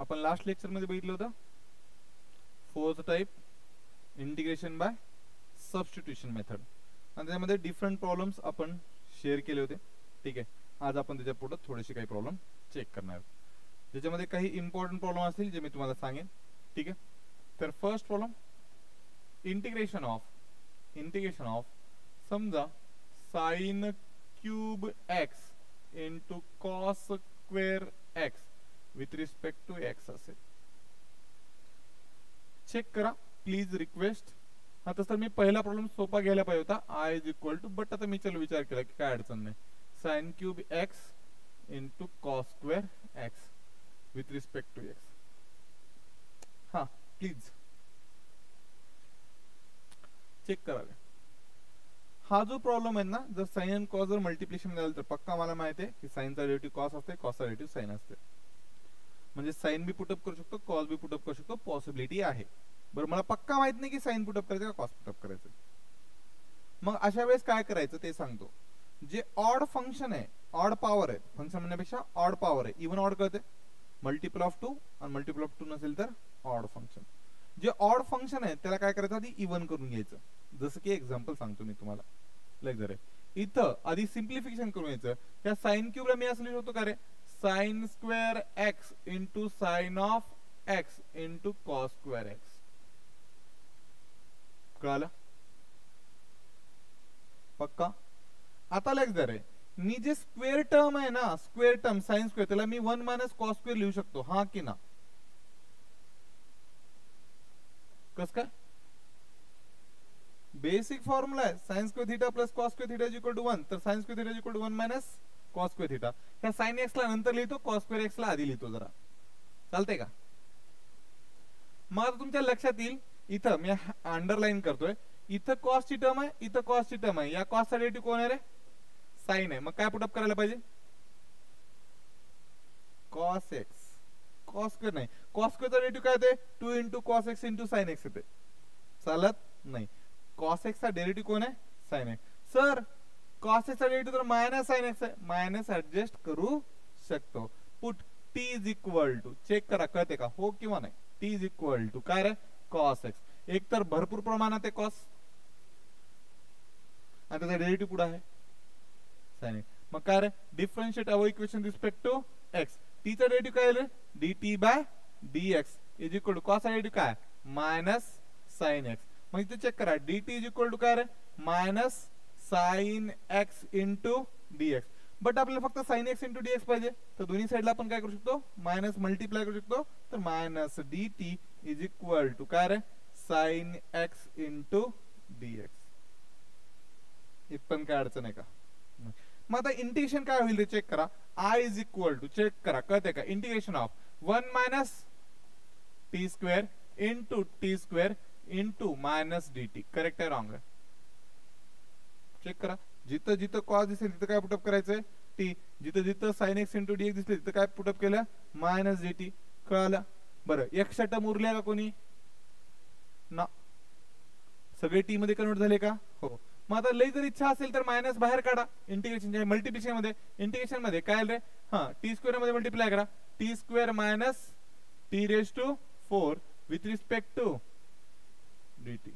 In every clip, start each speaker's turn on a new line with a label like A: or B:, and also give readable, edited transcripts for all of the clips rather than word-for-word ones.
A: आपण last lecture मध्ये बघितलं होतं fourth type integration by substitution method, आणि त्यामध्ये डिफरंट प्रॉब्लेम्स आपण शेअर केले होते. ठीक आहे, आज आपण त्याच्या पुढे थोडेसे काही प्रॉब्लेम चेक करणार आहोत, ज्याच्यामध्ये काही इम्पॉर्टंट प्रॉब्लेम असतील जे मी तुम्हाला सांगेन. ठीक आहे, तर फर्स्ट प्रॉब्लेम इंटिग्रेशन ऑफ समजा sine cube x into cos square x with respect to x असेल. चेक करा प्लीज रिक्वेस्ट. हा तसं मी पहिला प्रॉब्लेम सोपा घ्यायला पाहिजे होता, I is equal to, but आता मी चलो विचार केला की काय अडचण नाही, sine cube x into cos square x with respect to x. हा प्लीज चेक करा. हा जो प्रॉब्लेम आहे ना, जर साइन आणि कॉस जर मल्टिप्लिकेशन मध्ये आलं तर पक्का मला माहिती आहे की साइनचा डेरिव्हेटिव्ह कॉस असते, कॉसचा डेरिव्हेटिव्ह साइन असते. म्हणजे साइन बी पुटअप करू शकतो, कॉस बी पुटअप करू शकतो, पॉसिबिलिटी आहे. बरं, मला पक्का माहित नाही की साइन पुटअप करायचं का कॉस पुटअप करायचं. मग अशा वेळेस काय करायचं ते सांगतो. जे ऑड फंक्शन आहे, ऑड पॉवर आहे, फंक्शन म्हणण्यापेक्षा ऑड पॉवर आहे, इवन ऑड कळते, मल्टिपल ऑफ 2 आणि मल्टिपल ऑफ 2 नसेल तर ऑड फंक्शन. जे ऑड फंक्शन आहे त्याला काय करायचं, आधी इवन करून घ्यायचं. जसं की एक्झाम्पल सांगतो मी तुम्हाला. जर इथं आधी सिम्प्लिफिकेशन करून घ्यायचं. त्या साइन क्यूबला मी असं लिहितो होतो का रे, sine square x into sine of x into cos square x. कळालं पक्का. आता जर आहे मी जे स्क्वेअर टर्म आहे ना, स्क्वेअर टर्म साइन स्क्वेअर, त्याला मी 1 मायनस कॉस स्क्वेअर लिहू शकतो, हा की ना. कस काय, बेसिक फॉर्म्युला आहे sine square theta plus cos square theta is equal to 1. तर sine square theta is equal to 1 minus cos square theta. ह्या साइन एक्स ला नंतर लिहितो, कॉस स्क्वेअर एक्स ला आधी लिहितो. जरा चालतंय का. मग आता तुमच्या लक्षात येईल, इथं मी अंडरलाईन करतोय, इथं कॉस ची टर्म आहे, इथं कॉस ची टर्म आहे. या कॉस चा डेरिव्हेटिव्ह कोण आहे रे, साइन आहे. मग काय पुटअप करायला पाहिजे, कॉस एक्स. कॉस स्क्वेअर नाही, कॉस स्क्वेअरचा डेरिव्हेटिव्ह काय येते, 2 into cos x into sine x येते. चालत नाही. कॉस एक्स चा डेरिव्हेटिव्ह कोण आहे, sine x. Sir cos x चा डेरिव्हेटिव्ह तर मायनस साइन एक्स आहे, मायनस ऍडजस्ट करू शकतो. Put t is equal to, check करा कळते का, हो किंवा नाही. टी इज इक्वल टू काय रे, कॉस एक्स. एक तर भरपूर प्रमाणात आहे कॉस, आणि त्याचा डेरिव्हेटिव्ह पुढे आहे साइन एक्स. मग काय रे, differentiate our equation respect to x. T चा डेरिव्हेटिव्ह काय रे, dt by dx is equal to cos चा डेरिव्हेटिव्ह काय, मायनस साइन एक्स. मग इथे चेक करा, dt इज इक्वल टू काय रे, minus sine x into dx. But आपल्याला फक्त साइन एक्स इंटू dx पाहिजे, तर दोन्ही साइडला आपण काय करू शकतो, मायनस मल्टिप्लाय करू शकतो. तर minus dt is equal to काय रे, साइन एक्स इंटू dx. इथं पण काय अडचण आहे का. मग आता इंटिग्रेशन काय होईल ते चेक करा. I is equal to, check करा कळते का, integration of 1 minus T square into t square into minus dt. Correct आहे रॉंग आहे, चेक करा. जिथं जिथं कॉस दिसेल तिथं काय पुटअप करायचंय, टी. जिथं जिथं साइन एक्स इंटू dx दिसले तिथं काय पुटअप केलं, मायनस dt. कळालं. बरं, एक्स्ट्रा टर्म उरल्या का कोणी ना, सगळे टी मध्ये कन्वर्ट झाले का, हो. मग आता लई जर इच्छा असेल तर मायनस बाहेर काढा इंटिग्रेशन मल्टिप्लिकेशन मध्ये. इंटिग्रेशन मध्ये काय रे, हा टी स्क्वेअर मध्ये मल्टिप्लाय करा, t square minus t raise to 4 with respect to dt.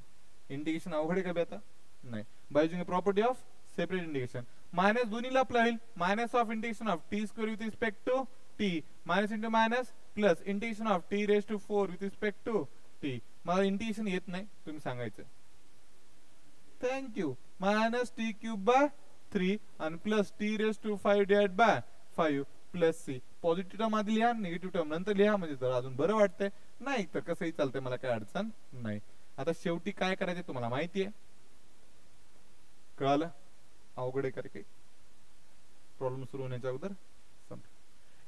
A: Integration अवघड आहे का आता, नाही. By using property of separate integration, minus दोन्हीला अप्लाय होईल, minus of integration of T square with respect to T, minus into minus plus integration of t raise to 4 with respect to t. मला integration येत नाही, तुम्ही सांगायचं. Thank you. Minus t cube by 3 आणि plus t raise to 5 divide by 5 plus c. Positive term आधी लिहा, negative term नंतर लिहा, म्हणजे जर अजून बरं वाटतंय. नाही तर कसंही चालतंय, मला काय अडचण नाही. आता शेवटी काय करायचं तुम्हाला माहिती आहे, कळालं. अवघड आहे का रे काही, प्रॉब्लेम सुरू होण्याच्या अगोदर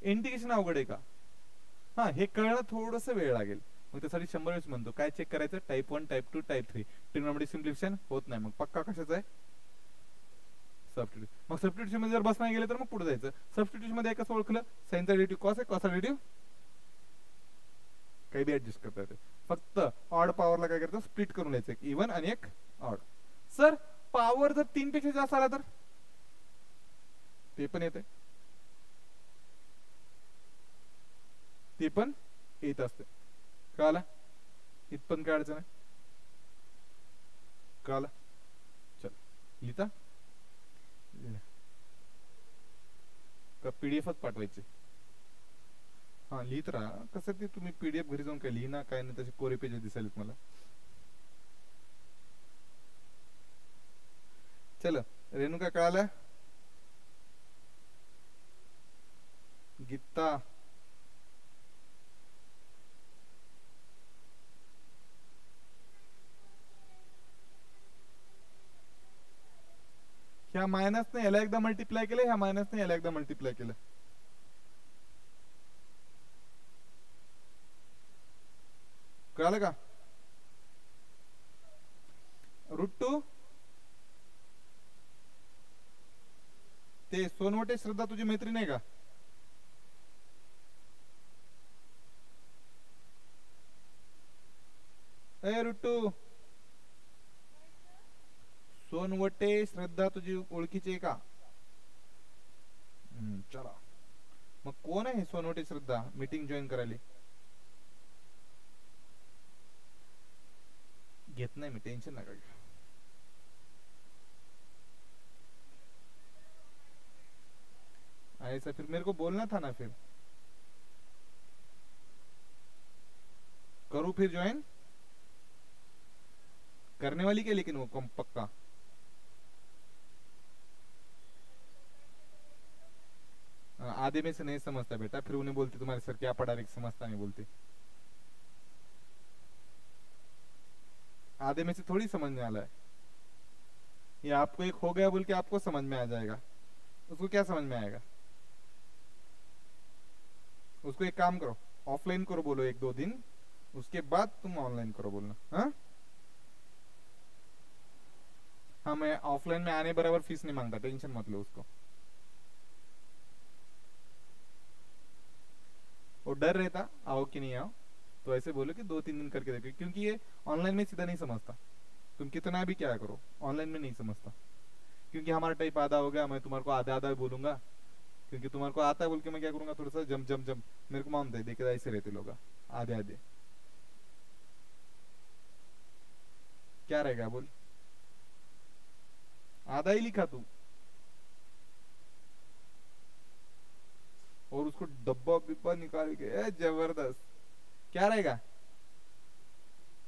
A: इंटिग्रेशन अवघड आहे का, हा हे कळणं थोडस वेळ लागेल. मग त्यासाठी 100 वेळेस म्हणतो. काय चेक करायचं, type 1 type 2 type 3. Trigonometric simplification होत नाही, मग पक्का कशाचा आहे, सबस्टिट्यूशन. मग सबस्टिट्यूशन मध्ये जर बस नाही गेले तर मग पुढे जायचं. सबस्टिट्यूशन मध्ये कसं ओळखलं, साइनचा डेरिव्हेटिव्ह कॉस आहे, कॉसचा डेरिव्हेटिव्ह काही बी ऍडजस्ट करता येते. फक्त ऑड पॉवरला काय करायचं, स्प्लिट करून घ्यायचं, एक इव्हन आणि एक ऑड. सर पॉवर जर 3 पेक्षा जास्त आला तर ते पण येते, ते पण येत असते. कळालं? इथपर्यंत काय अडचण आहे? कळालं? चल लिहिता का पीडीएफच पाठवायचे? हा लिहित राहा. कसं ते तुम्ही पीडीएफ घरी जाऊन काय लिहिना काय नाही, तसे कोरे पेज दिसायलेत मला. चल रेणुका कळालं? गीता ह्या मायनसने याला एकदा मल्टिप्लाय केलं, ह्या मायनसने याला एकदा मल्टिप्लाय केलं. कळालं का? √2 ते सोनवटे श्रद्धा तुझी मैत्रीण आहे का? ए √2 सोनवटे श्रद्धा तुझी ओळखीची आहे का? चला मग कोण आहे सोनवटे श्रद्धा मीटिंग जॉईन करायला? घेत नाही मी, टेन्शन नका घ्या. ऐसा फिर मेरे को बोलना था ना, फिर करूँ फिर ज्वाइन करने वाली क्या, लेकिन वो कम पक्का आधे में से नहीं समझता बेटा, फिर उन्हें बोलते तुम्हारे सर क्या पढ़ा रहे, समझता नहीं बोलते. आधे में से थोड़ी समझ में आ रहा है. ये आपको एक हो गया बोल के आपको समझ में आ जाएगा, उसको क्या समझ में आएगा? उसको एक काम करो, ऑफलाइन करो बोलो 1-2 दिन, उसके बाद तुम ऑनलाइन करो बोलना. हाँ हाँ, मैं ऑफलाइन में आने बराबर फीस नहीं मांगता, टेंशन मत लो उसको. वो डर रहता आओ कि नहीं आओ, तो ऐसे बोलो कि 2-3 दिन करके देखो, क्योंकि ये ऑनलाइन में सीधा नहीं समझता. तुम कितना भी क्या करो ऑनलाइन में नहीं समझता, क्योंकि हमारा टाइप आधा हो गया. मैं तुम्हारे को आधा आधा बोलूंगा, क्योंकि तुम्हारे को आता है बोल के मैं क्या करूंगा, थोड़ा सा जम जम जम. मेरे को मानता है, देखे ऐसे रहते लोग आधे आधे. क्या रहेगा बोल? आधा ही लिखा तू, और उसको डब्बा बिब्बा निकाल के जबरदस्त. क्या रहेगा?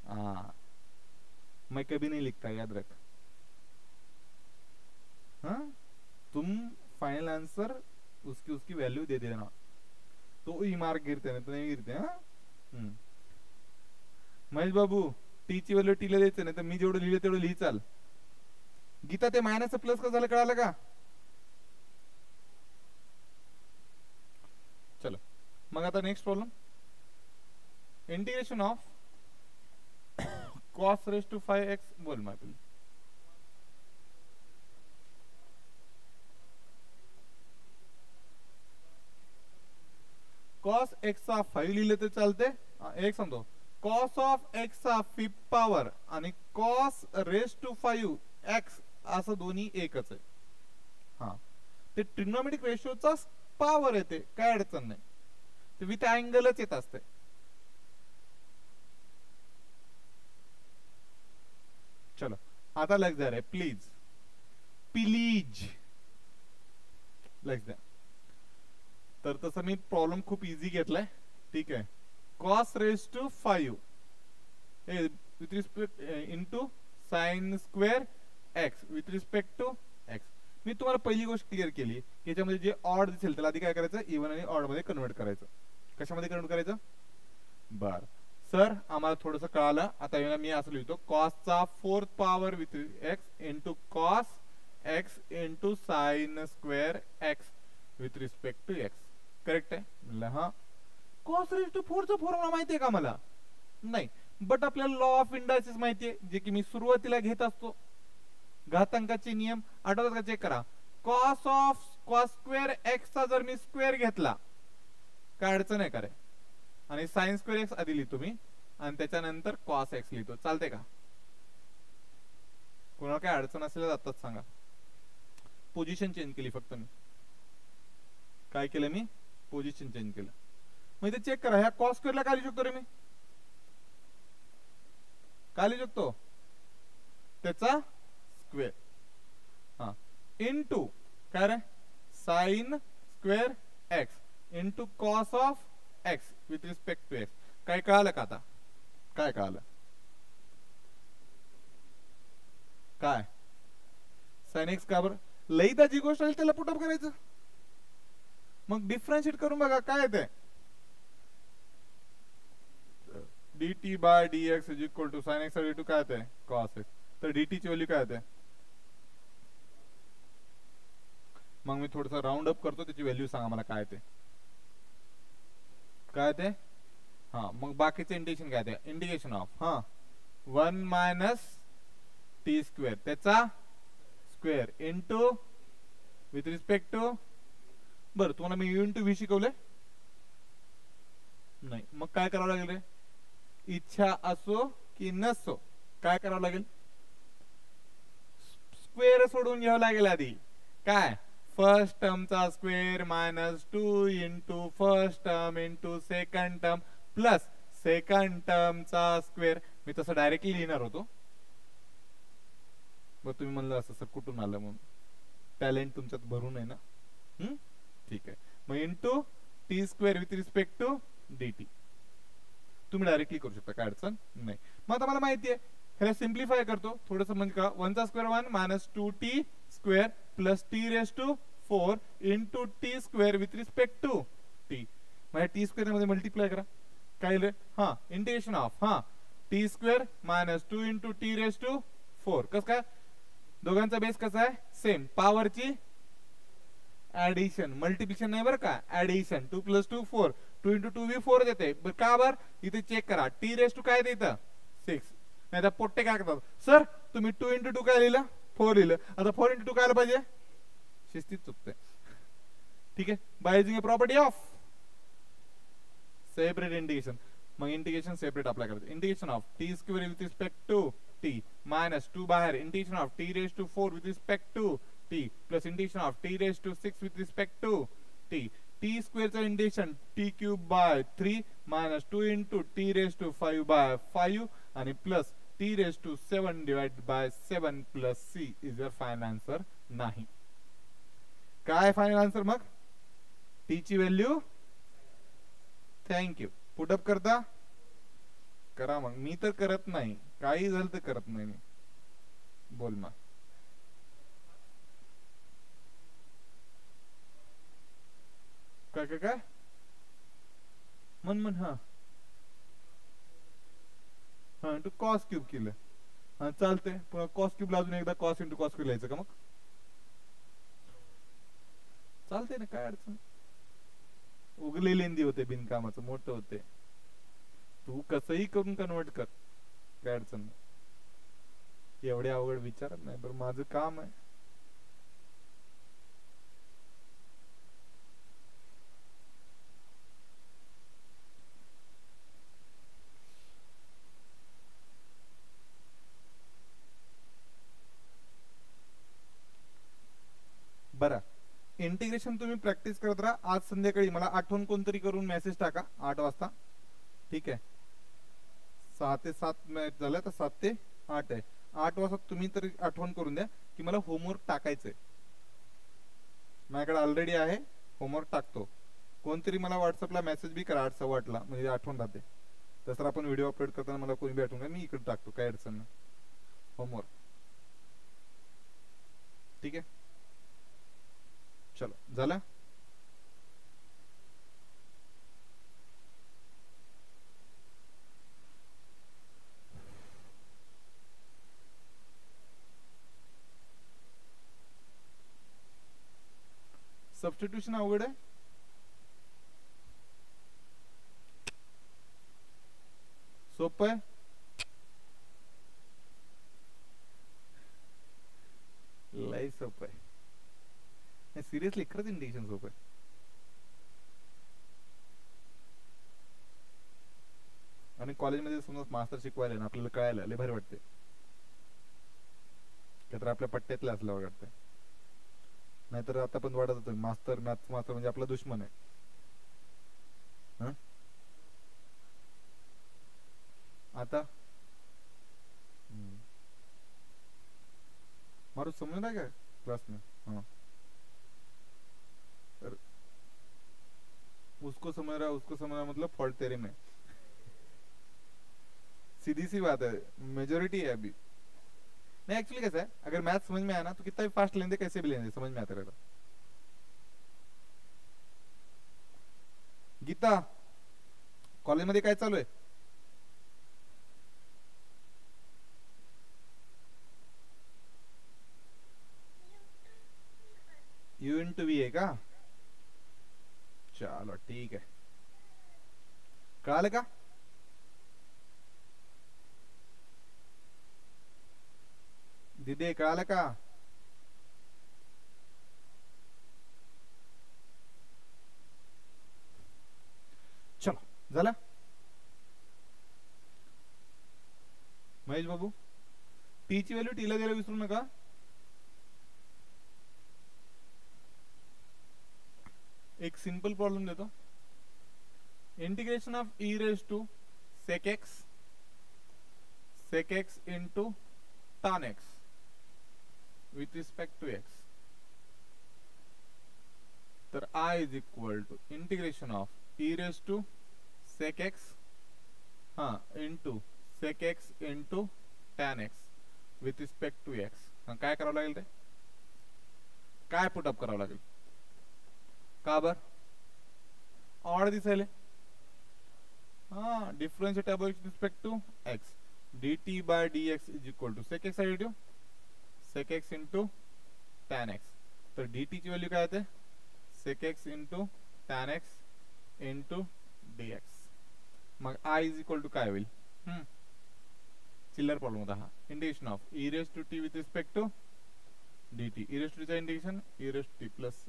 A: हाँ मैं कभी नहीं लिखता, याद रख. हाँ तुम फाइनल आंसर उसकी उसकी वैल्यू दे देना, तो ही मार्क गिरते नाही तर नाही गिरते. हा महेश बाबू टीची व्हॅल्यू टीला द्यायचं, नाही तर मी जेवढं लिहिलं तेवढं लिही चाल. गीता ते मायनस प्लस का झालं कळालं का? चलो मग आता next problem, integration of cos raised to 5x. बोल माहिती cos x चा 5 लिहिले तर चालते. एक सांगतो, cos ऑफ x चा 5th पॉवर आणि cos raised to 5x असं दोन्ही एकच आहे. हा ते ट्रिग्नोमेट्रिक रेशोचा पॉवर येते, काय अडचण नाही, ते विथ अँगलच येत असते. चलो आता लग जा रे प्लीज, प्लीज लग जा. तर तसं मी प्रॉब्लेम खूप इझी घेतलाय. ठीक आहे, cos raised to 5 with respect into sin square x with respect to x. मी तुम्हाला पहिली गोष्ट क्लिअर केली की याच्यामध्ये जे ऑड दिसेल त्याला आधी काय करायचं, इव्हन आणि ऑड मध्ये कन्वर्ट करायचं. कशामध्ये कन्वर्ट करायचं? बर सर आम्हाला थोडंसं कळालं. आता मी असं लिहितो, cos चा 4th power with x into cos x into sin square x with respect to x. Correct आहे म्हणलं. हा cos raised to 4 चा फॉर्म्युला माहितीये का मला? नाही, बट आपल्याला लॉ ऑफ इंडायसिस माहितीये, जे की मी सुरुवातीला घेत असतो. घातांकाचे नियम आठवतात का? चेक करा. cos स्क्वेअर x चा जर मी स्क्वेअर घेतला, काय अडचण आहे का रे? आणि sin स्क्वेअर x आधी लिहितो मी, आणि त्याच्यानंतर cos x लिहितो, चालते का? कोणाला काय अडचण असेल आताच सांगा. पोझिशन चेंज केली फक्त मी. काय केलं मी? पोझिशन चेंज केलं. मग इथे चेक करा, ह्या कॉस स्क्वेअरला काय लिहू शकतो रे मी? काय लिहू शकतो? त्याचा स्क्वेअर. हा, इनटू काय रे? Sine square x into cos of x with respect to x. काय कळालं का आता? काय कळालं? काय साइन एक्स का बरं? लईदा जी गोष्ट आहे त्याला पुटअप करायचं. मग डिफरन्शिएट करून बघा काय येते. dt by dx is equal to sine x d to काय येते? Cos x. तर dt ची व्हॅल्यू काय येते? मग मी थोडंसं राउंड अप करतो, त्याची व्हॅल्यू सांगा मला काय येते. काय येते? हा, मग बाकीचे इंटिग्रेशन काय येते? Integration of 1 minus T square त्याचा square into with respect to. बरं, तुम्हाला मी यू इंटू व्ही शिकवले नाही? मग काय करावं लागेल रे? इच्छा असो की नसो काय करावं लागेल? स्क्वेअर सोडून घ्यावं लागेल आधी. काय? फर्स्ट टर्मचा square minus 2 into first term into second term plus second टर्मचा स्क्वेअर. मी तसं डायरेक्टली लिहिणार होतो, मग तुम्ही म्हणलं असं सर कुठून आलं? म्हणून टॅलेंट तुमच्यात भरून आहे ना. ठीक आहे. मग into t square with respect to dt. तुम्ही डायरेक्टली करू शकता, काय अडचण नाही. मग आता मला माहिती आहे, ह्याला सिम्प्लिफाय करतो थोडंसं. म्हणजे का 1 चा square 1 minus 2t square plus t raise to 4 into t square with respect to t. मग टी स्क्वेअर मध्ये मल्टिप्लाय करा. काय लिहिलं? हा, integration of T square minus 2 into t raise to 4. कसं काय? दोघांचा बेस कसा आहे? सेम. पॉवरची ऍडिशन, मल्टिप्लिकेशन नाही बरं का, ऍडिशन. 2 प्लस 2 4, 2 इंटू 2 4 देते. का बर? इथे चेक करा, टी रेस टू काय देतं? 6. नाही तर पोट्टे काय करतात, सर तुम्ही 2 इंटू 2 काय लिहिलं? 4 लिहिलं. आता 4 इंटू 2 काय आलं पाहिजे? शिस्तीत चुकतंय. ठीक आहे, by using a property of separate integration. मग इंटिग्रेशन सेपरेट अप्लाय करायचं. Integration of T square with respect to T minus 2 बाहेर integration of T raise to 4 with respect to t plus integration of t raise to 6 with respect to t. t square चा integration t cube by 3 minus 2 into t raise to 5 by 5 आणि plus t raise to 7 divide by 7 plus c is your final answer. नाही, काय final answer? मग t ची value. Thank you. Put up करता करा. मग मी तर करत नाही, काही झालं तर करत नाही मी. बोल मग. काय काय काय मन हा इंटू कॉस क्यूब केलं. हा चालते. पुन्हा कॉस क्यूबला अजून एकदा कॉस इंटू कॉस क्यूब लिहायचं का? मग चालते ना, काय अडचण? उगले लेंदी होते, बिनकामाचं मोठं होते. तू कसंही करून कन्वर्ट कर, काय अडचण नाही. एवढे अवघड विचारत नाही. बरं, माझं काम आहे. बरं, इंटिग्रेशन तुम्ही प्रॅक्टिस करत राहा. आज संध्याकाळी मला आठवण कोणतरी करून मेसेज टाका 8 वाजता. ठीक आहे, 6 ते 7 मॅच झालं तर 7 ते 8 आहे. 8 वाजता तुम्ही तरी आठवण करून द्या की मला होमवर्क टाकायचंय. माझ्याकडे ऑलरेडी आहे, होमवर्क टाकतो. कोणतरी मला व्हॉट्सअपला मेसेज बी करा 8:15 म्हणजे आठवण राहते. तसं आपण व्हिडिओ अपलोड करताना मला कोणी बी आठवण, मी इकडे टाकतो, काय अडचण नाही. होमवर्क ठीक आहे. चलो, झालं. सबस्टिट्यूशन अवघड आहे. सोपं आहे. लय सोपं आहे. सिरियसली खरंच इंटिग्रेशन सोपं आहे. आणि कॉलेजमध्ये समजा मास्टर शिकवायला ना आपल्याला कळायला लय भारी वाटते. तर आपल्या पट्ट्यातलं असलं वाटतंय. नाहीतर आता पण वाटत होतं मास्तर, मॅथ्स मास्टर म्हणजे आपला दुश्मन आहे. आता मारू समझ रहा है क्या क्लास में? हाँ, उसको समझ रहा मतलब फॉल्ट तेरे में। सीधी सी बात है, मेजोरिटी है अभी। नहीं एक्चुअली कैसा है, अगर मैथ समझ में आया ना तो कितना भी फास्ट लेंदे कैसे भी लेंदे समझ में आता रहेगा। गीता, कॉलेज मध्ये काय चालू आहे? यू इंटू वी आहे का? चलो ठीक आहे, कळालं का? दिदे कळालं का? चलो झालं. महेश बाबू, टी ची व्हॅल्यू टीला द्यायला विसरू नका. एक सिंपल प्रॉब्लेम देतो. Integration of e raise to sec x into tan x with respect to x. तर I is equal to integration of e raised to sec x into sec x into tan x with respect to x. काय करावं लागेल रे? काय put up करावं लागेल? का बर odd दिसायले? Differentiate with respect to x. dt by dx is equal to sec x additive sec x into tan x. तर dt ची व्हॅल्यू काय येते? sec x into tan x into dx. मग I is equal to काय होईल? चिल्लर problem होता हा. Integration of e raised to t with respect to dt. e raised to t चा integration e raised to t plus c.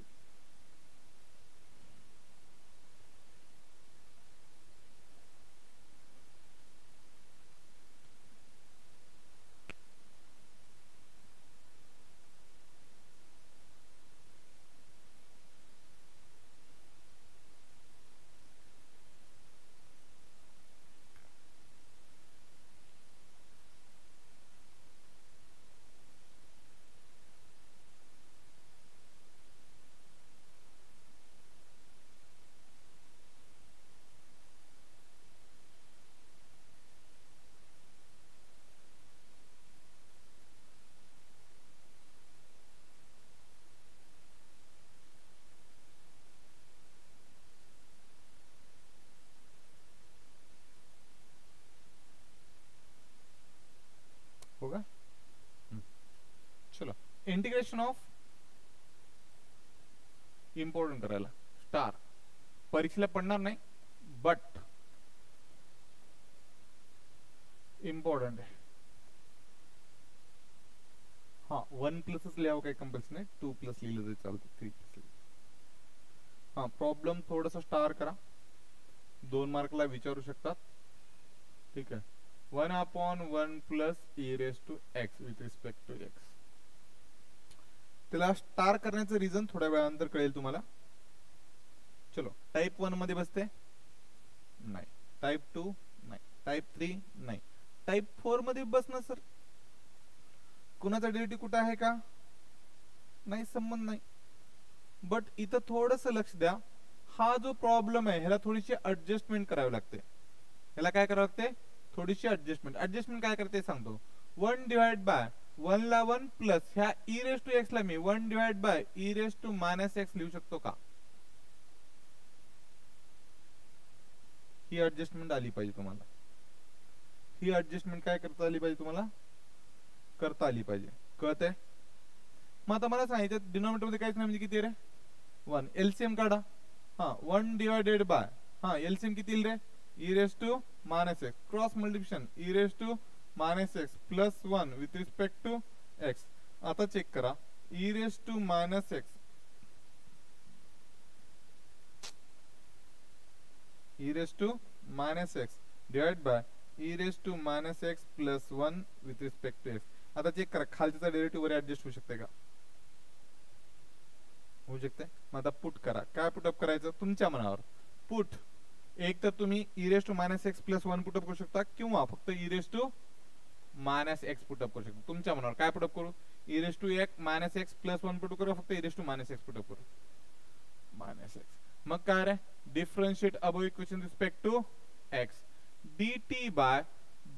A: होगा? चलो integration of important करायला स्टार परीक्षेला पडणार नाही बट इम्पॉर्टंट आहे. हाँ 1 प्लसच लिहावं काही कंपल्सन नाही, 2 प्लस लिहिलं तरी चालतं, 3 प्लस. हाँ प्रॉब्लेम थोडासा स्टार करा, 2 मार्कला विचारू शकतात. ठीक आहे. 1/1 plus e raised to x with respect to x. त्याला स्टार करण्याचं रिझन थोड्या वेळानंतर कळेल तुम्हाला. चलो टाइप 1 मध्ये बसते नाही, टाइप 2 नाही, टाइप 3 नाही, टाइप 4 मध्ये बसणं सर. कुणाचा डेरिव्हेटिव्ह कुठे आहे का? नाही, संबंध नाही. बट इथं थोडंसं लक्ष द्या, हा जो प्रॉब्लेम आहे ह्याला थोडीशी ऍडजस्टमेंट करावी लागते. ह्याला काय करावं लागते? थोडीशी ऍडजस्टमेंट काय करते सांगतो. 1 डिवाइड बाय 1 ला 1 प्लस ह्या e raised to x ला मी 1 divide by e raised to minus x लिहू शकतो का? ही ऍडजस्टमेंट आली पाहिजे तुम्हाला. ही ऍडजस्टमेंट काय करता आली पाहिजे तुम्हाला? करता आली पाहिजे. कळतंय? मग आता मला सांगायचं डिनॉमिनेटर मध्ये काहीच नाही म्हणजे किती रे? 1. एलसीएम काढा. 1 डिवाइडेड बाय एलसीएम किती येईल रे? e raised to minus x cross multiplication e raised to minus x plus 1 with respect to x. आता चेक करा, e raised to minus x e raised to minus x divide by e raised to minus x plus 1 with respect to x. आता check करा खालचा derivative वर adjust होऊ शकते का? होऊ शकते. मग आता पुट करा. काय पुटअप करायचं तुमच्या मनावर. पुट एक तर तुम्ही e raise to minus x plus one put up करू शकता किंवा फक्त e raise to minus x put up करू शकता. तुमच्या मनावर काय पुटअप करू, e रेस टू एक minus x plus one put up करू, फक्त e raise to minus x put up करू, मायनस एक्स. मग काय रे, differentiate above equation respect to x, dt by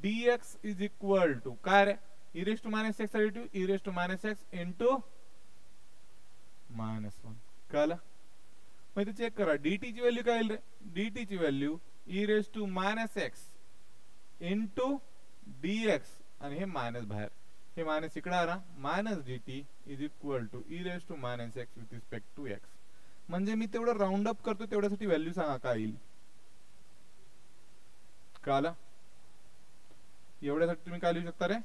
A: dx is equal to काय रे, e raise to minus x derivative e raise to minus x into minus one. कळलं? मग check करा dt ची व्हॅल्यू काय येईल रे, dt ची value e raise to minus x into dx आणि हे मायनस बाहेर, हे मायनस इकडे आला, minus dt is equal to e raise to minus x with respect to x. म्हणजे मी तेवढं राऊंड अप करतो तेवढ्यासाठी व्हॅल्यू सांगा काय येईल. कळलं? एवढ्यासाठी तुम्ही काय लिहू शकता रे,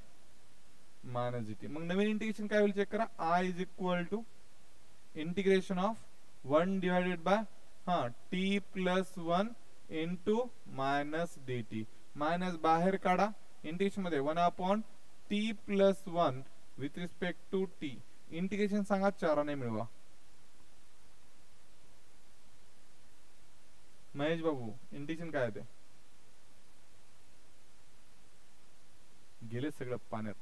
A: मायनस dt. मग नवीन इंटिग्रेशन काय होईल चेक करा, i is equal to integration of 1 divided by t plus 1 into minus dt. Minus बाहेर काढा, इंटिग्रेशन मध्ये 1 upon t plus 1 with respect to t. Integration सांगा 4 ने मिळवा. महेश बाबू इंटिग्रेशन काय ते, गेले सगळं पाण्यात.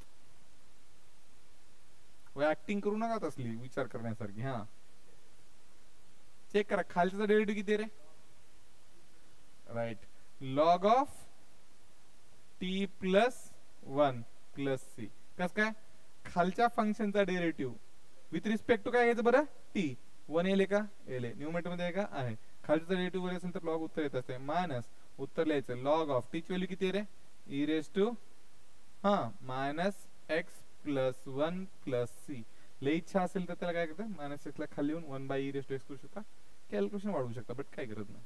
A: ऍक्टिंग करू नका तसली विचार करण्यासारखी. हा चेक करा खालचा डेरिव्हेटिव्ह किती रे, right, log of T plus one plus C. कस काय, खालच्या फंक्शनचा डेरिव्हेटिव्ह विथ रिस्पेक्ट टू काय घ्यायचं बरं, टी. वन येले का, येले न्यूमरेटर मध्ये आहे का, आहे. खालचा डेरिव्हेटिव्ह वर असेल तर लॉग उत्तर येत असते, मायनस उत्तर लिहायचं लॉग ऑफ टी ची व्हॅल्यू किती आहे रे, E raise to minus x plus one plus C. लई इच्छा असेल तर त्याला काय करतं, मायनस एक्स ला खाली येऊन 1 by e raise to x करू शकता, कॅल्क्युलेशन वाढवू शकता, बट काय करत नाही.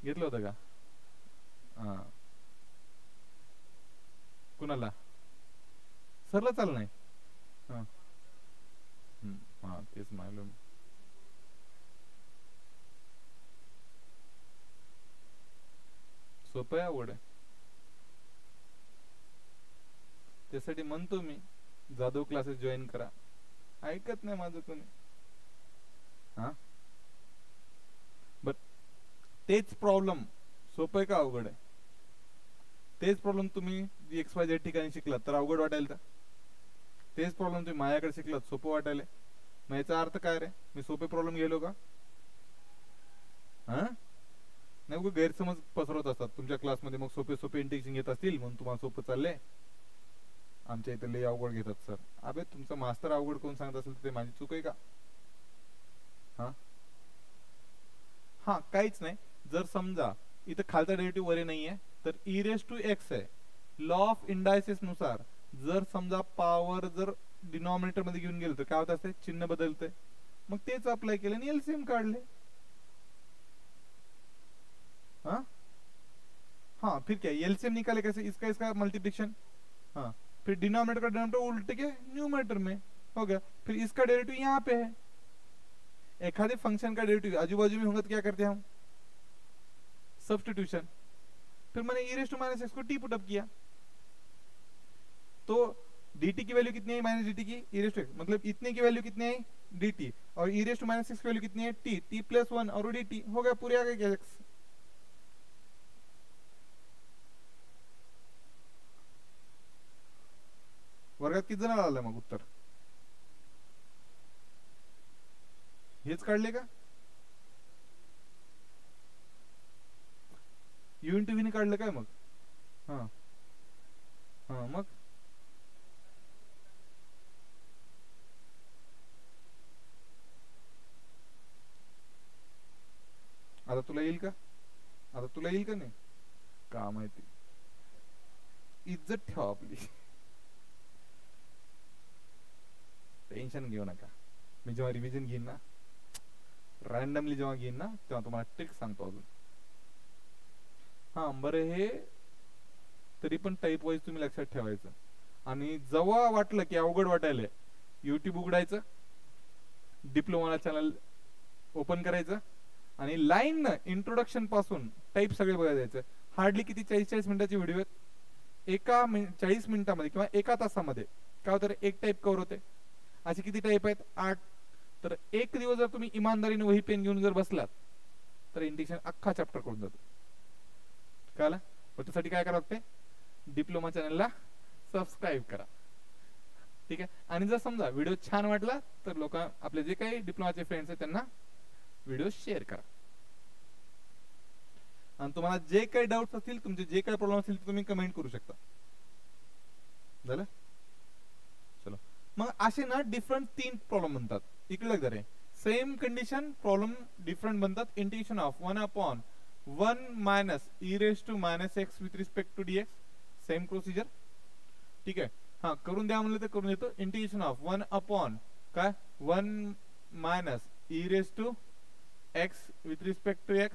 A: घेतलं होतं का? हा कुणाला सरला चाल नाही. हा तेच मालूम. सोपं आहे आवड आहे, त्यासाठी म्हणतो मी जाधव क्लासेस जॉईन करा. ऐकत नाही माझं कोणी. हा बर तेच प्रॉब्लेम सोपं आहे का अवघड आहे, तेच प्रॉब्लेम तुम्ही XYZ ठिकाणी शिकलात तर अवघड वाटायला, तर तेच प्रॉब्लेम तुम्ही माझ्याकडे शिकलात सोपं वाटायला. मग याचा अर्थ काय रे, मी सोपे प्रॉब्लेम गेलो का? हा नाही, गैरसमज पसरवत असतात तुमच्या क्लासमध्ये. मग सोपे सोपे इंटिग्रेशन घेत असतील म्हणून तुम्हाला सोपं चाललंय, आमच्या इथे लय अवघड घेतात सर. अबे तुमचा मास्तर अवघड कोण सांगत असेल तर ते माझी चूक आहे का? हा काहीच नाही. जर समजा इथं खालचा डेरिव्हेटिव्ह वरे नाहीये तर ई रेस टू एक्स आहे. लॉ ऑफ इंडायसिस नुसार जर समजा पॉवर जर डिनॉमिनेटर मध्ये घेऊन गेलं तर काय होत असते, चिन्ह बदलते. मग तेच अप्लाय केलं आणि एलसीएम काढले. हाँ फिर क्या एलसीएम निकाले कैसे, इसका इसका मल्टीप्लिकेशन. हाँ फिर डिनोमिनेटर का डिनोमिनेटर उल्टे के न्यूमरेटर में हो गया. फिर इसका डेरिवेटिव यहाँ पे है. एखादे फंक्शन का डेरिवेटिव आजू बाजू में होगा तो क्या करते हैं हम, सब्स्टिट्यूशन. फिर मैंने E raise to minus x को टी पुट अप किया तो dt की वैल्यू कितनी है, माइनस dt की ई रेस टू एक्स, मतलब इतने की वैल्यू कितनी है dt, और E raise to minus x की वैल्यू कितनी है t प्लस वन और dt हो गया, पूरे आ गए एक्स. वर्गात किती जण आलं मग उत्तर, हेच काढले का? यू इंटू व्ही ने काढलं काय मग? हा हा मग आता तुला येईल का, आता तुला येईल का नाही का माहिती. इज्जत ठेवा आपली, टेन्शन घेऊ नका. मी जेव्हा रिव्हिजन घेईन ना, रॅन्डमली जेव्हा घेईन ना, तेव्हा तुम्हाला ट्रिक सांगतो अजून. हा बरं, हे तरी पण टाईप वाईज तुम्ही लक्षात ठेवायचं. आणि जेव्हा वाटलं की अवघड वाटायला, युट्यूब उघडायचं, डिप्लोमा चॅनल ओपन करायचं आणि लाईन इंट्रोडक्शन पासून टाईप सगळे बघायचं. हार्डली किती 40-40 मिनिटाचे व्हिडिओ आहेत. एका 40 मिनिटामध्ये किंवा एका तासामध्ये काय होतं, एक टाईप कव्हर होते. असे किती टाईप आहेत, 8 तर एक दिवस जर तुम्ही इमानदारीने वही पेन घेऊन जर बसलात तर इंटिग्रेशन अख्खा चॅप्टर करून जातो. कळलं? पण त्यासाठी काय करावं लागते? डिप्लोमा चॅनलला सबस्क्राईब करा. ठीक आहे. आणि जर समजा व्हिडिओ छान वाटला तर लोक आपले जे काही डिप्लोमाचे फ्रेंड्स आहेत त्यांना व्हिडिओ शेअर करा. आणि तुम्हाला जे काही डाऊट्स असतील, तुमचे जे काही प्रॉब्लेम असतील ते तुम्ही कमेंट करू शकता. झालं? चलो मग असे ना डिफरंट 3 प्रॉब्लेम बनतात. इकडे लग रे, सेम कंडिशन प्रॉब्लेम डिफरंट बनतात. Integration of 1/1 minus e raise to minus x with respect to dx, same procedure. ठीक आहे. हा करून द्या म्हणलं तर करून देतो. Integration of 1 minus e raise to x with respect to x,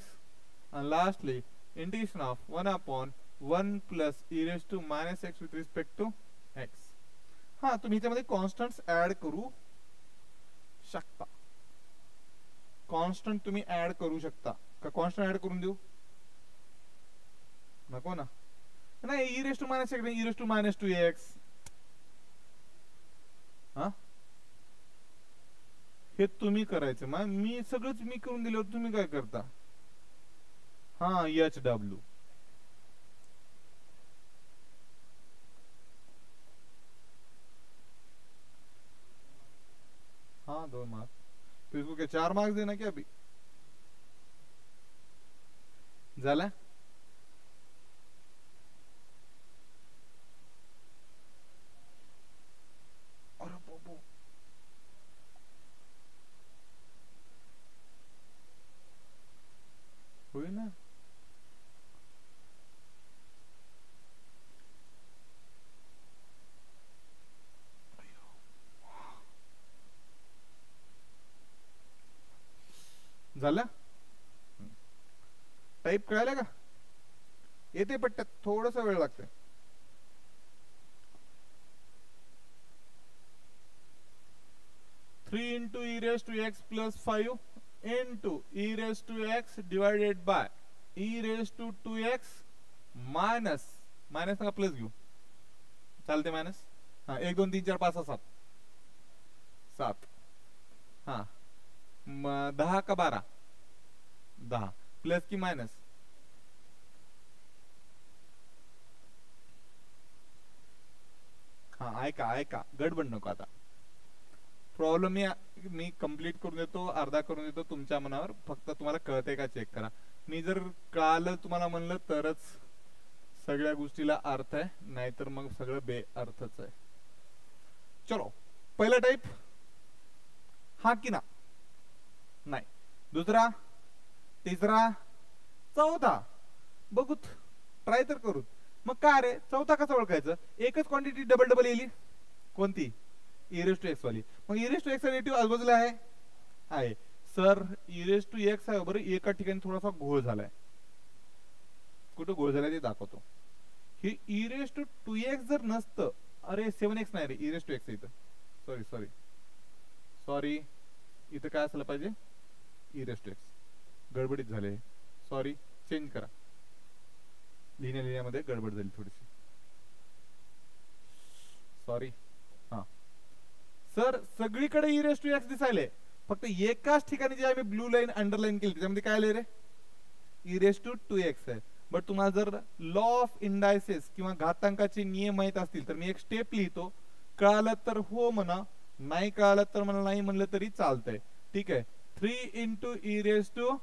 A: and lastly integration of 1/1 plus e raised to minus x with respect to x. हा तुम्ही याच्यामध्ये कॉन्स्टंट्स ऍड करू शकता. कॉन्स्टंट तुम्ही ऍड करू शकता का? कॉन्स्टंट ऍड करून देऊ नको ना? नाही, e raised to minus x नाही, e raised to minus 2x. हा हे तुम्ही करायचं. मग मी सगळंच मी करून दिलं, तुम्ही काय करता? हाँ HW. हाँ 2 मार्क्स. तो इसको क्या 4 मार्क्स देना क्या अभी? झाला? अरे बाबू, होई ना. झालं? टाइप कळायला का? येते पण त्यात थोडासा वेळ लागतोय. Three into E raise to x plus 5 into E raise to x divided by e raise to 2x minus minus नका प्लस घेऊ, चालते मायनस. हाँ 1 2 3 4 5 6 7. हाँ 10 का 12? 10 प्लस की मायनस? हाँ ऐका ऐका, गडबड नको आता. प्रॉब्लेम मी कंप्लीट करून देतो, अर्धा करून देतो, तुमच्या मनावर. फक्त तुम्हाला कळतंय का चेक करा. मी जर कळालं तुम्हाला म्हणलं तरच सगळ्या गोष्टीला अर्थ आहे, नाहीतर मग सगळं बेअर्थच आहे. चलो पहिला टाइप हा की ना? नाही. दुसरा, तिसरा, चौथा बघूत, ट्राय तर करूत. मग काय रे, चौथा कसा ओळखायचं? एकच क्वांटिटी डबल डबल येईल. कोणती? e रेज टू एक्स वाली. मग e raise to x native आजूबाजूला आहे. Sir e raise to x आहे बरं, एका ठिकाणी थोडासा घोळ झालाय. कुठं घोळ झालाय ते दाखवतो. हे e रेज टू 2x जर नसतं, अरे 7x नाही रे, e रेज टू एक्स इथं. सॉरी सॉरी सॉरी, इथं काय असलं पाहिजे? e raise to x. गडबडीत झाले, सॉरी, चेंज करा. लिहिण्यामध्ये गडबड झाली थोडीशी, सॉरी. हा सर सगळीकडे ई रेज टू एक्स दिसायले, फक्त एकाच ठिकाणी जे आम्ही ब्लू लाईन अंडरलाईन केली त्याच्यामध्ये काय आले रे? ई रेज टू 2x आहे. बट तुम्हाला जर लॉ ऑफ इंडायसेस किंवा घातांकाचे नियम माहित असतील तर मी एक स्टेप लिहितो. कळालं तर हो म्हणा, नाही कळालं तर मला नाही म्हणलं तरी चालतंय. ठीक आहे. 3 into E raise to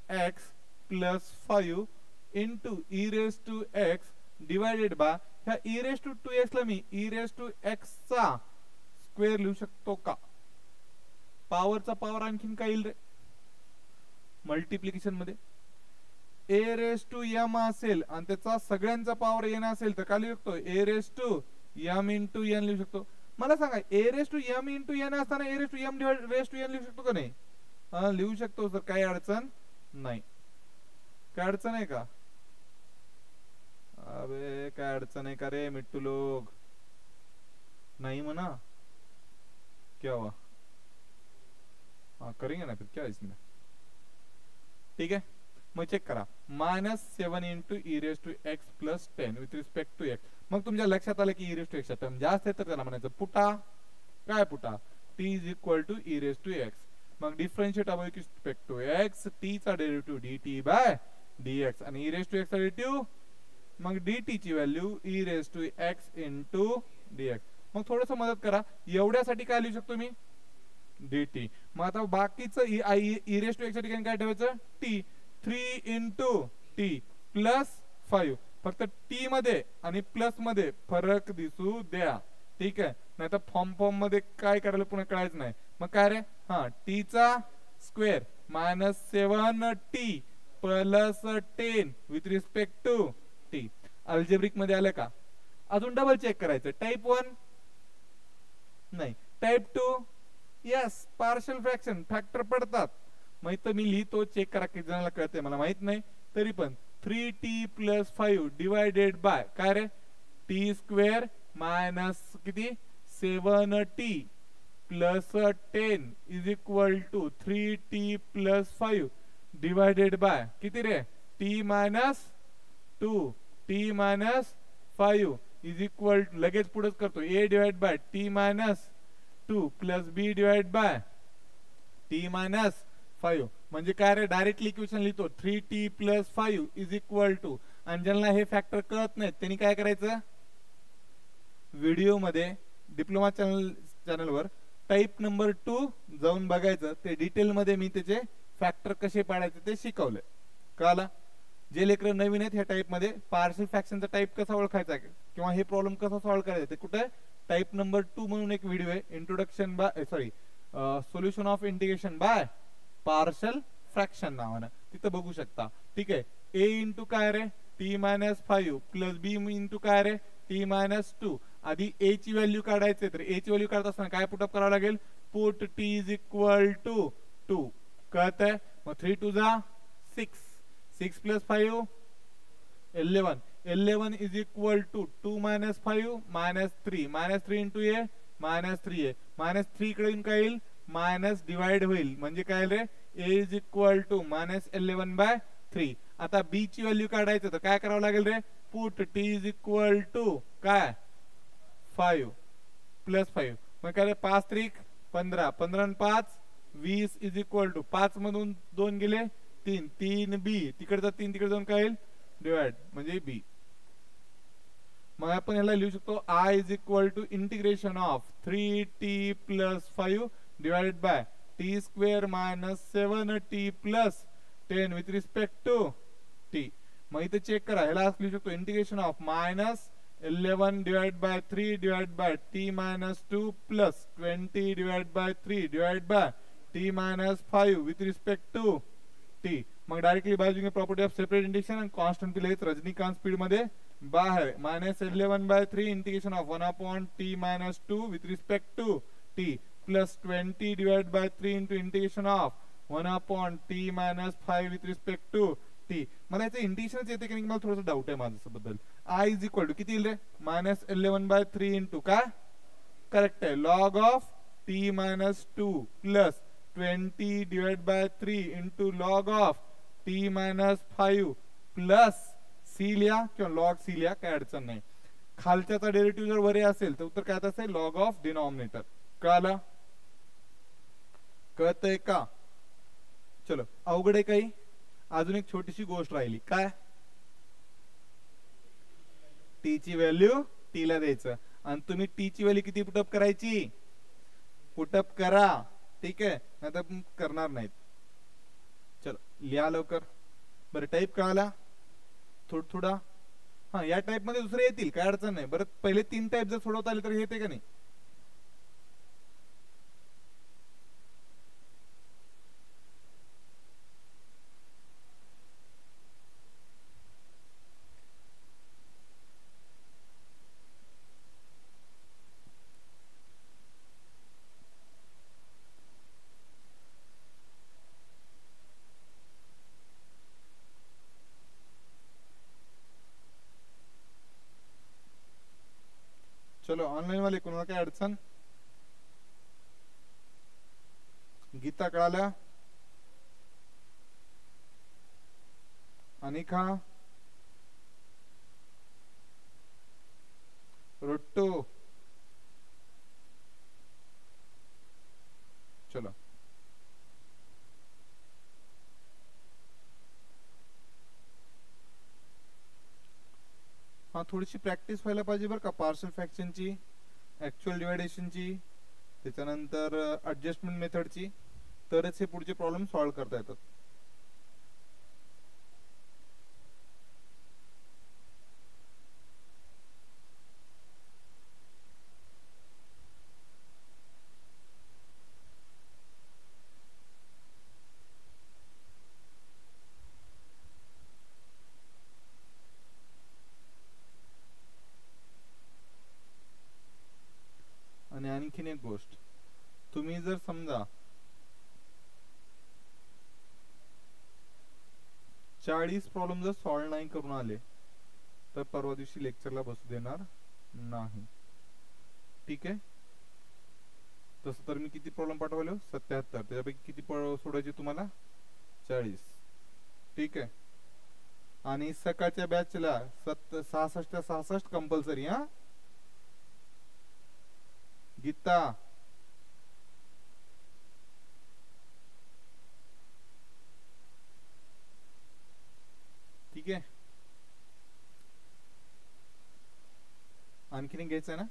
A: x plus 5 into E raise to x divided by, ह्या ई रेज टू 2x ला मी ई रेज टू एक्स चा स्क्वेअर लिहू शकतो का? पॉवरचा पॉवर आणखीन काय येईल रे मल्टिप्लिकेशन मध्ये? ए रेज टू एम असेल आणि त्याचा सगळ्यांचा पॉवर एन असेल तर काय लिहू शकतो? A raise to M into N लिहू शकतो. मला सांगा, A raise to M into N असताना A raise to M raise to N लिहू शकतो का नाही? लिहू शकतो सर, काही अडचण नाही. काय अडचण आहे का? अबे काय अडचण आहे का रे मिट्टू लोग? नहीं मना, क्या हुआ? हाँ करेंगे ना फिर, क्या इसमें. ठीक है, मग चेक करा. -7 into E raise to x plus 10 with respect to x. मग तुमच्या लक्षात आलं की E raise to x term जास्त आहे तर त्याला म्हणायचं पुटा. काय पुटा? T is equal to E raise to x. मग differentiate with respect to x, T चा डेरिव्हेटिव्ह dt बाय dx आणि ई रेस टू एक्स चा डेरिव्हेटिव्ह मग dt ची value E raise to x into dx. मग थोडस मदत करा, एवढ्यासाठी काय लिहू शकतो मी dt. मग आता बाकीचं ई रेस टू एक्स च्या ठिकाणी काय ठेवायचं t. 3 into T plus 5. फक्त टी मध्ये आणि प्लस मध्ये फरक दिसू द्या, ठीक आहे. नाही तर फॉर्म मध्ये काय करायला पुन्हा कळायचं नाही. मग काय रे, हा टी चा square minus 7t plus 10 with respect to t. Algebraic मध्ये आलं का? अजून डबल चेक करायचं. टाइप 1 नाही, type 2 yes, partial fraction factor पडतात. मग इथं मी लिहितो, चेक करा किती जणांना कळतंय मला माहित नाही तरी पण. 3t प्लस 5 डिवायडेड बाय काय रे, टी स्क्वेअर मायनस किती 7t plus 10 is equal to 3t plus 5 divided by किती रे, t minus 2 t minus 5 is equal to लगेच पुढेच करतो a divide by t minus 2 plus b divide by t minus 5. म्हणजे काय रे, directly equation लिहितो 3t plus 5 is equal to. आणि ज्यांना हे फॅक्टर कळत नाहीत त्यांनी काय करायचं, व्हिडिओ मध्ये डिप्लोमा चॅनलवर टाइप नंबर 2 जाऊन बघायचं. ते डिटेल मध्ये मी त्याचे फॅक्टर कसे पाडायचे ते शिकवले. कळालं? जे लेकर नवीन आहेत ह्या टाइप मध्ये पार्शियल फ्रॅक्शनचा टाइप कसा ओळखायचा किंवा हे प्रॉब्लेम कसा सॉल्व्ह करायचा ते कुठे टाइप नंबर 2 म्हणून एक व्हिडिओ आहे, introduction by solution of integration by partial fraction नावानं, तिथं बघू शकता. ठीक आहे. a इंटू काय रे, t minus 5 plus b into काय रे, t मायनस 2. आधी a ची व्हॅल्यू काढायची, तर a ची व्हॅल्यू काढत असताना काय पुटअप करावं लागेल, put t is equal to 2. कळतंय? मग 3 2 जा 6, 6 plus 5 11, 11 is equal to 2 minus 5 minus 3, minus 3 into a minus 3a, minus 3 इकडे येऊन काय येईल, मायनस डिवाइड होईल. म्हणजे काय रे, a is equal to minus 11 by 3. आता b ची व्हॅल्यू काढायचं तर काय करावं लागेल रे, put t is equal to काय 5 प्लस 5. मग काय रे, 5 3 15, 15 आणि 5 20 इज इक्वल टू 5 मधून 2 गेले 3, 3 b तिकडे 3 तिकडे जाऊन काय येईल डिवाइड म्हणजे b. मग आपण याला लिहू शकतो i is equal to integration of 3t plus 5 divided by t square minus 7t plus 10 with respect to t. मग इथे चेक करा, ह्याला लिहू शकतो integration of minus 11 divide by 3 divide by t minus 2 plus 20 divide by 3 divide by t minus 5 with respect to t. मग directly by property of separate integration आणि constant लगेच Rajinikanth speed मध्ये बाहेर. Minus 11 by 3 integration of 1 upon t minus 2 with respect to t plus 20 divide by 3 into integration of 1 upon t minus 5 with respect to t. मला याचं इंटिग्रेशनच येते की नाही मला थोडंसं डाऊट आहे माझ्याबद्दल. i इज इक्वल टू किती येईल रे, मायनस 11 बाय 3 इंटू काय करेक्ट आहे log of t minus 2 plus 20 divide by 3 into log of t minus 5 plus C लिहा किंवा लॉग सी लिहा, काय अडचण नाही. खालच्याचा डेरिव्हेटिव्ह जर वरे असेल तर उत्तर काय असेल, लॉग ऑफ डिनॉमिनेटर. कळालं? कळतंय का? चलो अवघड आहे काही. अजून एक छोटीशी गोष्ट राहिली, काय टी ची व्हॅल्यू टी ला द्यायचं आणि तुम्ही टी ची व्हॅल्यू किती पुटअप करायची, पुटअप करा. ठीक आहे, नाही तर करणार नाहीत. चलो लिहा लवकर. बरं टाईप कळाला थोडा. हा या टाइप मध्ये दुसरे येतील, काय अडचण नाही. बरं पहिले 3 टाइप जर सोडवता आले तर येते का नाही. चलो ऑनलाईन वाले कोणाला काय अडचण, गीता कळाल्या, अनिका, रोट्टो, हाँ थोडीशी प्रॅक्टिस व्हायला पाहिजे बरं का, पार्शल फ्रॅक्शनची, ॲक्च्युअल डिवायडेशनची, त्याच्यानंतर ॲडजस्टमेंट मेथडची, तरच हे पुढचे प्रॉब्लेम सॉल्व करता येतात. आणि आणखीन एक गोष्ट, तुम्ही जर समजा 40 प्रॉब्लेम जर सॉल्व नाही करून आले तर परवा दिवशी लेक्चरला बसू देणार नाही. ठीक आहे. तसं तर मी किती प्रॉब्लेम पाठवले, 77. त्याच्यापैकी किती सोडायचे तुम्हाला, 40. ठीक आहे. आणि सकाळच्या बॅचला 66 कंपल्सरी. हा गीता, ठीक आहे. आणखीन एक घ्यायचं आहे ना.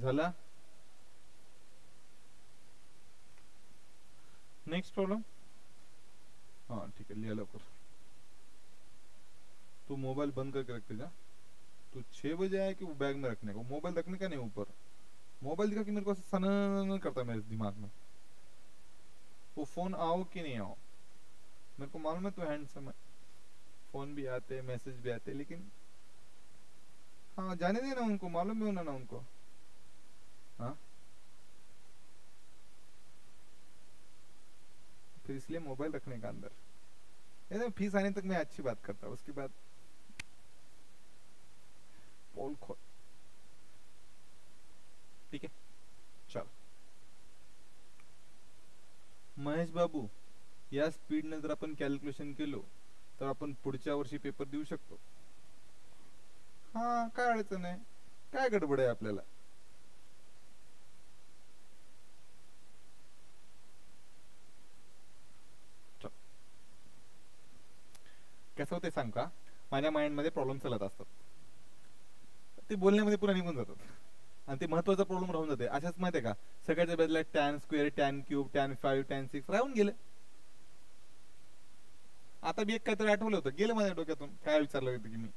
A: झाला. Next problem. हाँ ठीक है, लिया लवकर. तू मोबाइल बंद करके रख जा. तू 6 बजे आया कि वो बैग में रखने को, मोबाइल रखने का नहीं ऊपर. मोबाइल दिखा कि मेरे को सन करता है मेरे दिमाग में. वो फोन आओ कि नहीं आओ, मेरे को मालूम है तो हैंडसम है, फोन भी आते मैसेज भी आते, लेकिन हाँ जाने देना उनको, मालूम भी होना ना उनको. हाँ फिर इसलिए मोबाइल रखने का अंदर. ये फीस आने तक मैं अच्छी बात करता, उसके बाद पोल खोल. ठीक है चल. महेश बाबू, या स्पीडने जर आपण कॅल्क्युलेशन केलो तर आपण पुढच्या वर्षी पेपर देऊ शकतो. हा काय अडचण आहे, काय गडबड आहे आपल्याला. कसं होते सांग का, माझ्या माइंड मध्ये प्रॉब्लेम चालत असतात, ते बोलण्यामध्ये पुन्हा निघून जातात आणि ते महत्वाचा प्रॉब्लेम राहून जाते. अशाच माहिती आहे का, सगळ्याच्या बदल्यात tan square, tan cube, tan 5, tan 6 राहून गेले. आता मी एक काहीतरी आठवलं होतं, गेलं माझ्या डोक्यातून, काय विचारलं होतं की मी,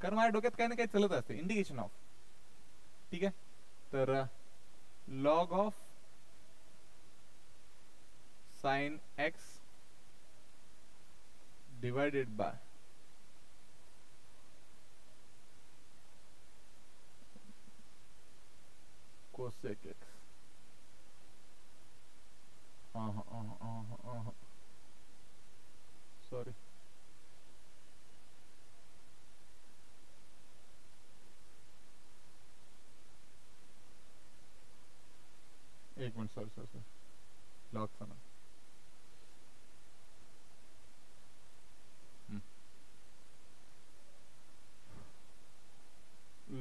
A: कारण माझ्या डोक्यात काही ना काही चालत असते. Indication of. ठीक आहे. तर log of sine x divided bye cosec x. Sorry, एक मिनट. सॉरी लॉग चा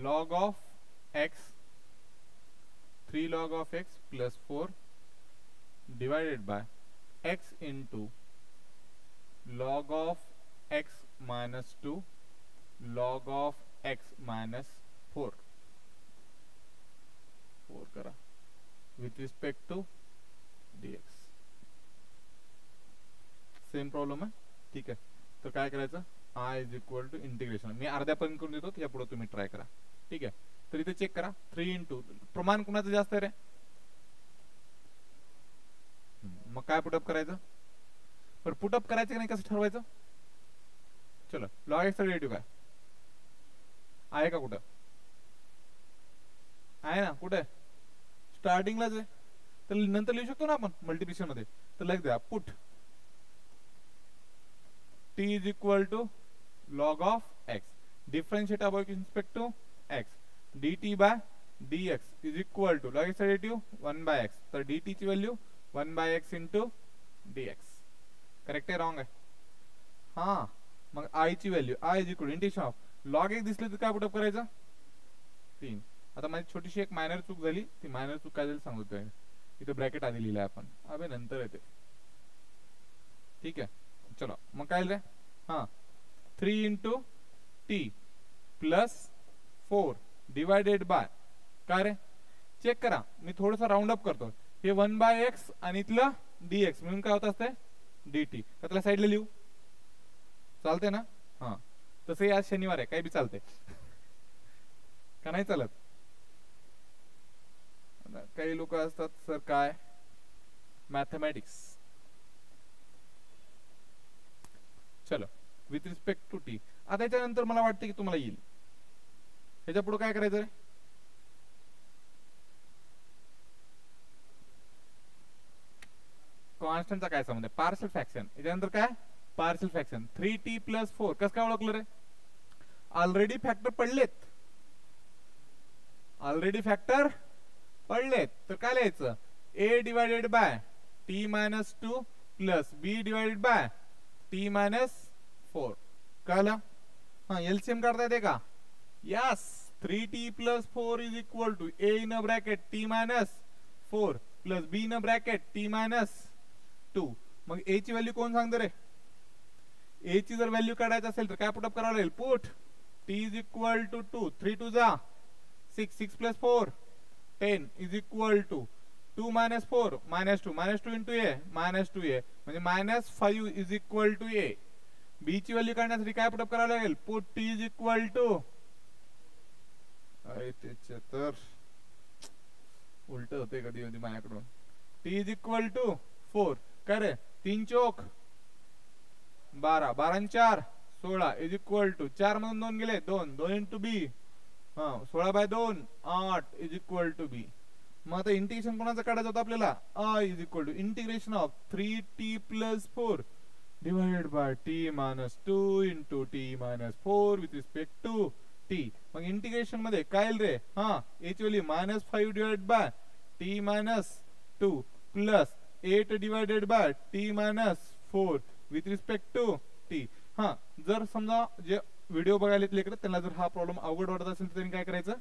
A: log of x, 3 log of x plus 4 divided by x into log of x minus 2 log of x minus 4. 4 करा. With respect to dx. Same problem आहे, ठीक आहे. तर काय करायचं, I is equal to integration, मी अर्ध्यापर्यंत करून देतो, त्या पुढे तुम्ही ट्राय करा, ठीक आहे. तर इथे चेक करा, 3 इंटू प्रमाण कुणाचं जास्त आहे रे, मग काय पुटअप करायचं. पण पुटअप करायचं की नाही कसं ठरवायचं. चलो लॉग एक्स चा डेरिव्हेटिव्ह काय आहे का, कुठं आहे ना, कुठे स्टार्टिंगलाच आहे, तर नंतर लिहू शकतो ना आपण मल्टिप्लिकेशन मध्ये. तर लाईक द्या put t is equal to log of x, differentiate about respect to x, dt by dx is equal to log x चा डेरिव्हेटिव्ह 1 बाय x, तर dt ची value 1 by x into dx. Correct आहे wrong आहे. हा मग i ची value i is equal integration of log x दिसले तर काय पुटअप करायचं 3. आता माझी छोटीशी एक मायनर चूक झाली, ती मायनर चूक काय झाली सांगतोय, इथे ब्रॅकेट आधी लिहिलाय आपण, अबे नंतर येते, ठीक आहे. चलो मग काय रे, हा 3 into T plus 4 divided by काय रे, चेक करा मी थोडंसं राऊंड अप करतो, हे 1 बाय एक्स आणि इथलं dx म्हणून काय होत असते dt, का त्याला साईडला लिहू चालते ना. हा तसंही आज शनिवार आहे, काही बी चालते का नाही चालत. काही लोक असतात सर काय मॅथमॅटिक्स. चलो विथ रिस्पेक्ट टू टी, आता याच्यानंतर मला वाटतं की तुम्हाला येईल. ह्याच्या पुढे काय करायचं रे, कॉन्स्टंटचा काय संबंध आहे, पार्शियल फ्रॅक्शन. याच्यानंतर काय पार्शियल फ्रॅक्शन, 3t प्लस 4 कसं काय ओळखलं रे, ऑलरेडी फॅक्टर पडलेत, ऑलरेडी फॅक्टर पडलेत, तर काय लिहायचं a divided by t minus 2 plus b divided by t minus 4. कळलं. हा एलसीएम काढता येते का, yes. 3t plus 4 is equal to a in bracket t minus 4 plus b in bracket t minus 2. मग a ची व्हॅल्यू कोण सांगते रे, a ची जर व्हॅल्यू काढायची असेल तर काय पुटअप करावं लागेल, put t is equal to 2, 3 2 जा 6, 6 plus 4 10 is equal to 2 minus 4 minus 2, minus 2 into a minus 2a म्हणजे minus 5 is equal to a. b ची व्हॅल्यू काढण्यासाठी काय पुटअप करावं लागेल, put t is equal to, अरे त्याच्या तर उलट होते कधी कधी माझ्याकडून, t इज इक्वल टू 4 काय रे 3 चौक 12, 12 आणि 4 16 इज इक्वल टू 4 मधून 2 गेले 2, 2 इंटू बी, हा 16 by 2 8 is equal to b. मग आता इंटिग्रेशन कोणाचं काढायचं होतं आपल्याला, i is equal to integration of 3t plus 4 divided by t minus 2 into t minus 4 with respect to t. मग इंटिग्रेशन मध्ये काय येईल रे, हा a ची value minus 5 divided by t minus 2 plus 8 divided by t minus 4 with respect to t. हा जर समजा जे व्हिडिओ बघायला लेकर त्यांना जर हा प्रॉब्लेम अवघड वाटत असेल तर त्यांनी काय करायचं,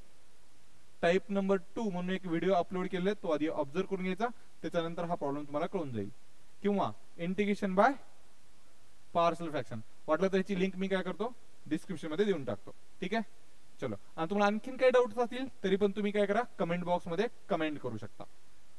A: टाइप नंबर 2 म्हणून एक व्हिडिओ अपलोड केलेला तो आधी ऑब्झर्व करून घ्यायचा, त्याच्यानंतर हा प्रॉब्लेम तुम्हाला कळून जाईल. किंवा इंटिग्रेशन बाय पार्शियल फ्रॅक्शन वाटलं तर याची लिंक मी काय करतो डिस्क्रिप्शन मध्ये देऊन टाकतो, ठीक आहे. चलो आणि तुम्हाला आणखीन काही डाऊट्स असतील तरी पण तुम्ही काय करा कमेंट बॉक्स मध्ये कमेंट करू शकता,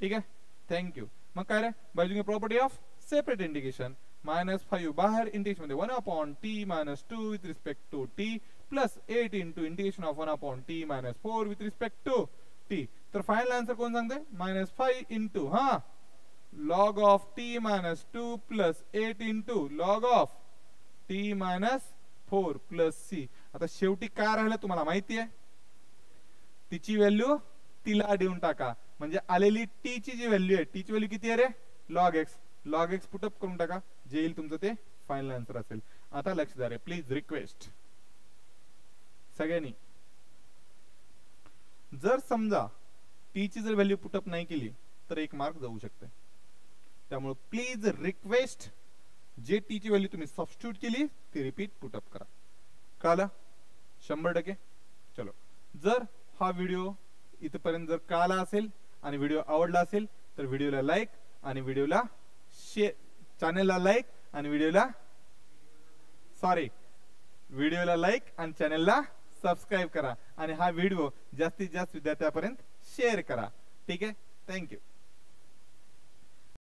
A: ठीक आहे. थँक्यू. मग काय रे by using property of separate integration minus 5 बाहेर इंटिग्रेशन मध्ये 1 upon t minus 2 with respect to t plus 8 into integration of 1 upon t minus 4 with respect to t. तर फायनल आन्सर कोण सांगते, मायनस 5 इंटू हा log of t minus 2 plus 8 into log of t minus 4 plus c. आता शेवटी काय राहिलं तुम्हाला माहिती आहे, तिची व्हॅल्यू तिला देऊन टाका, म्हणजे आलेली t ची जी व्हॅल्यू आहे, t ची व्हॅल्यू किती आहे रे log x, log x put up करून टाका, जे येईल तुमचं ते फायनल आन्सर असेल. आता लक्ष द्या रे प्लीज, रिक्वेस्ट सगळ्यांनी, जर समजा टी ची जर व्हॅल्यू पुटअप नाही केली तर 1 मार्क जाऊ शकते. त्यामुळे प्लीज रिक्वेस्ट, जे टी ची व्हॅल्यू तुम्ही सबस्टिट्यूट केली ती रिपीट पुटअप करा, कळलं 100%. चलो जर हा व्हिडिओ इथपर्यंत जर कळाला असेल आणि व्हिडिओ आवडला असेल तर व्हिडिओला लाईक आणि व्हिडिओला शेअर, चॅनलला लाईक आणि व्हिडिओला लाईक आणि चॅनलला सबस्क्राइब करा आणि हा व्हिडिओ जास्तीत जास्त विद्यार्थ्यांपर्यंत शेअर करा, ठीक आहे. थँक्यू.